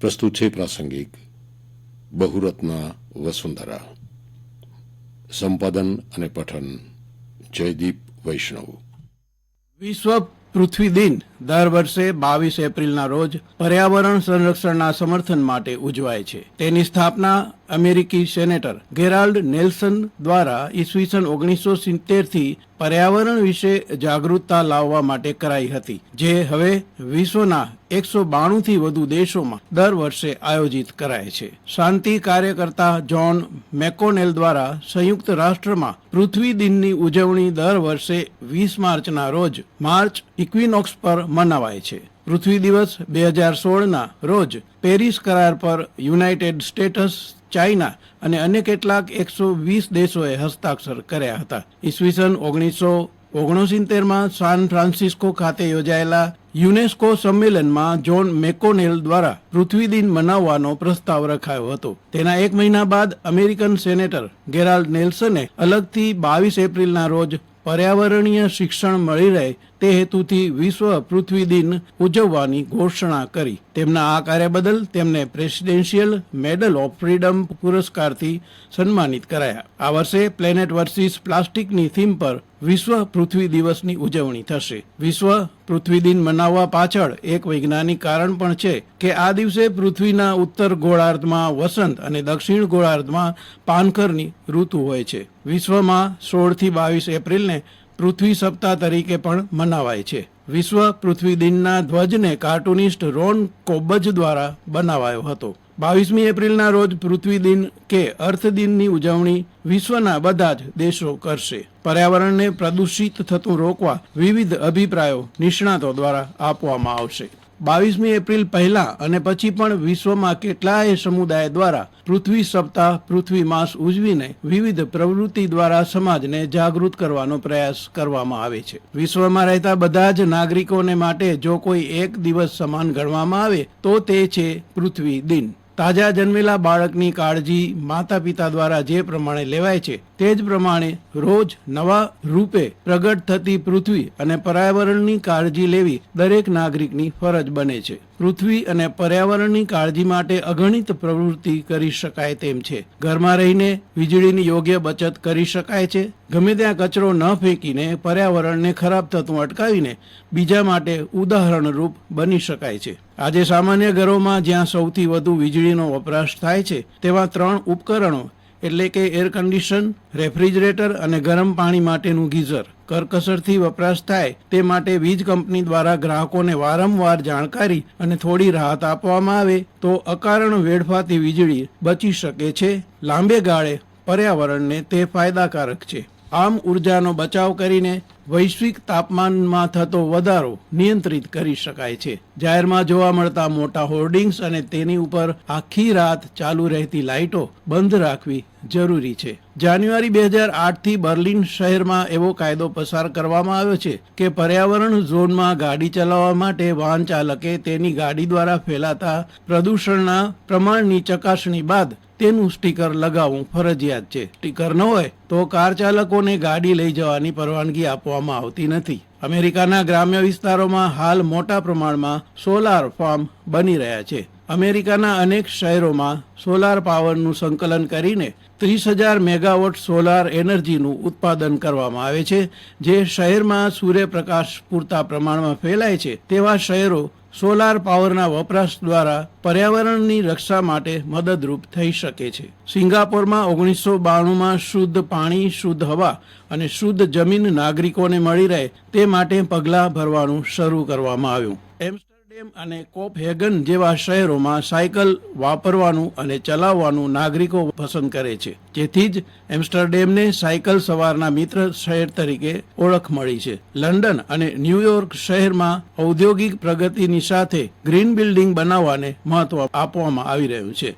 પ્રસ્તુત છે પ્રાસંગિક બહુરત્ના વસુંધરા. સંપાદન અને પઠન જયદીપ વૈષ્ણવ. વિશ્વ પૃથ્વી દિન દર વર્ષે 22 એપ્રિલના રોજ પર્યાવરણ સંરક્ષણના સમર્થન માટે ઉજવાય છે. તેની સ્થાપના અમેરિકી સેનેટર ગેરાલ્ડ નેલ્સન દ્વારા ઈસવીસન 1970 થી પર્યાવરણ વિશે જાગૃતતા લાવવા માટે કરાઈ હતી, જે હવે વિશ્વના 192 થી વધુ દેશોમાં દર વર્ષે આયોજિત કરાય છે. શાંતિ કાર્યકર્તા જ્હોન મેકોનેલ દ્વારા સંયુક્ત રાષ્ટ્રમાં પૃથ્વી દિનની ઉજવણી દર વર્ષે 20 માર્ચના રોજ માર્ચ ઇક્વિનોક્સ પર મનાવાય છે. પૃથ્વી દિવસ 2016ના રોજ પેરિસ કરાર પર યુનાઇટેડ સ્ટેટ્સ, ચાઇના અને અન્ય કેટલાક 120 દેશોએ હસ્તાક્ષર કર્યા હતા. ઈસવીસન 1969માં સાન ફ્રાન્સિસ્કો ખાતે યોજાયેલા યુનેસ્કો સંમેલનમાં જ્હોન મેકોનેલ દ્વારા પૃથ્વી દિન મનાવવાનો પ્રસ્તાવ રખાયો હતો. તેના એક મહિના બાદ અમેરિકન સેનેટર ગેરાલ્ડ નેલ્સને અલગથી 22 એપ્રિલના રોજ પર્યાવરણીય શિક્ષણ મળી રહે તે હેતુથી વિશ્વ પૃથ્વી દિન ઉજવવાની ઘોષણા કરી. તેમના આ કાર્ય બદલ તેમને પ્રેસિડેન્શિયલ મેડલ ઓફ ફ્રીડમ પુરસ્કારથી સન્માનિત કરાયા. આ વર્ષે પ્લેનેટ વર્સિસ પ્લાસ્ટિકની થીમ પર વિશ્વ પૃથ્વી દિવસની ઉજવણી થશે. વિશ્વ પૃથ્વી દિન મનાવવા પાછળ એક વૈજ્ઞાનિક કારણ પણ છે કે આ દિવસે પૃથ્વીના ઉત્તર ગોળાર્ધમાં વસંત અને દક્ષિણ ગોળાર્ધમાં પાનખરની ઋતુ હોય છે. વિશ્વમાં 16 થી 22 એપ્રિલને પૃથ્વી સપ્તાહ તરીકે પણ મનાવાય છે. વિશ્વ પૃથ્વી દિનના ધ્વજને કાર્ટુનિસ્ટ રોન કોબજ દ્વારા બનાવાયો હતો. 22મી એપ્રિલના રોજ પૃથ્વી દિન કે અર્થ દિનની ઉજવણી વિશ્વના બધા જ દેશો કરશે. પર્યાવરણને પ્રદૂષિત થતું રોકવા વિવિધ અભિપ્રાયો નિષ્ણાતો દ્વારા આપવામાં આવશે. 22મી એપ્રિલ પહેલા અને પછી પણ વિશ્વમાં કેટલાય સમુદાય દ્વારા પૃથ્વી સપ્તાહ, પૃથ્વી માસ ઉજવીને વિવિધ પ્રવૃત્તિ દ્વારા સમાજને જાગૃત કરવાનો પ્રયાસ કરવામાં આવે છે. વિશ્વમાં રહેતા બધા જ નાગરિકોને માટે જો કોઈ એક દિવસ સમાન ગણવામાં આવે તો તે છે પૃથ્વી દિન. તાજા જન્મેલા બાળકની કાળજી માતા પિતા દ્વારા જે પ્રમાણે લેવાય છે તે જ પ્રમાણે રોજ નવા રૂપે પ્રગટ થતી પૃથ્વી અને પર્યાવરણની કાળજી લેવી દરેક નાગરિકની ફરજ બને છે. પૃથ્વી અને પર્યાવરણની કાળજી માટે અગણિત પ્રવૃત્તિ કરી શકાય તેમ છે. ઘરમાં રહીને વીજળીની યોગ્ય બચત કરી શકાય છે. ગમે ત્યાં કચરો ન ફેંકીને પર્યાવરણને ખરાબ થતું અટકાવીને બીજા માટે ઉદાહરણરૂપ બની શકાય છે. આજે સામાન્ય ઘરોમાં જ્યાં સૌથી વધુ વીજળીનો વપરાશ થાય છે તેવા 3 ઉપકરણો એટલે કે એર કન્ડિશન, રેફ્રિજરેટર અને ગરમ પાણી માટેનું ગીઝર કરકસરથી વપરાશ થાય તે માટે વીજ કંપની દ્વારા ગ્રાહકોને વારંવાર જાણકારી અને થોડી રાહત આપવામાં આવે તો અકારણ વેડફાતી વીજળી બચી શકે છે. લાંબે ગાળે પર્યાવરણને તે ફાયદાકારક છે. આમ ઉર્જાનો બચાવ કરીને વૈશ્વિક તાપમાનમાં થતો વધારો નિયંત્રિત કરી શકાય છે. જાહેરમાં જોવા મળતા મોટા હોર્ડિંગ્સ અને તેની ઉપર આખી રાત ચાલુ રહેતી લાઇટો બંધ રાખવી જરૂરી છે. જાન્યુઆરી 2008થી બર્લિન શહેરમાં એવો કાયદો પસાર કરવામાં આવ્યો છે કે પર્યાવરણ ઝોનમાં ગાડી ચલાવવા માટે વાહન ચાલકે તેની ગાડી દ્વારા ફેલાતા પ્રદૂષણના પ્રમાણની ચકાસણી બાદ તેનું સ્ટીકર લગાવવું ફરજિયાત છે. સ્ટીકર ન હોય તો કાર ચાલકોને ગાડી લઈ જવાની પરવાનગી આપવામાં આવતી નથી. અમેરિકાના ગ્રામ્ય વિસ્તારોમાં હાલ મોટા પ્રમાણમાં સોલાર ફાર્મ બની રહ્યા છે. અમેરિકાના અનેક શહેરોમાં સોલાર પાવરનું સંકલન કરીને 30,000 મેગાવોટ સોલાર એનર્જીનું ઉત્પાદન કરવામાં આવે છે. જે શહેરમાં સૂર્યપ્રકાશ પૂરતા પ્રમાણમાં ફેલાય છે તેવા શહેરો સોલાર પાવરના વપરાશ દ્વારા પર્યાવરણની રક્ષા માટે મદદરૂપ થઈ શકે છે. સિંગાપોરમાં 1992માં શુદ્ધ પાણી, શુદ્ધ હવા અને શુદ્ધ જમીન નાગરિકોને મળી રહે તે માટે પગલાં ભરવાનું શરૂ કરવામાં આવ્યું. એમ્સ્ટરડેમ અને કોપહેગન જેવા શહેરોમાં સાયકલ વાપરવાનું અને ચલાવવાનું નાગરિકો પસંદ કરે છે. જેથી જ એમ્સ્ટરડેમને સાયકલ સવારના મિત્ર શહેર તરીકે ઓળખ મળી છે. લંડન અને ન્યૂયોર્ક શહેરમાં ઔદ્યોગિક પ્રગતિની સાથે ગ્રીન બિલ્ડિંગ બનાવવાને મહત્વ આપવામાં આવી રહ્યું છે.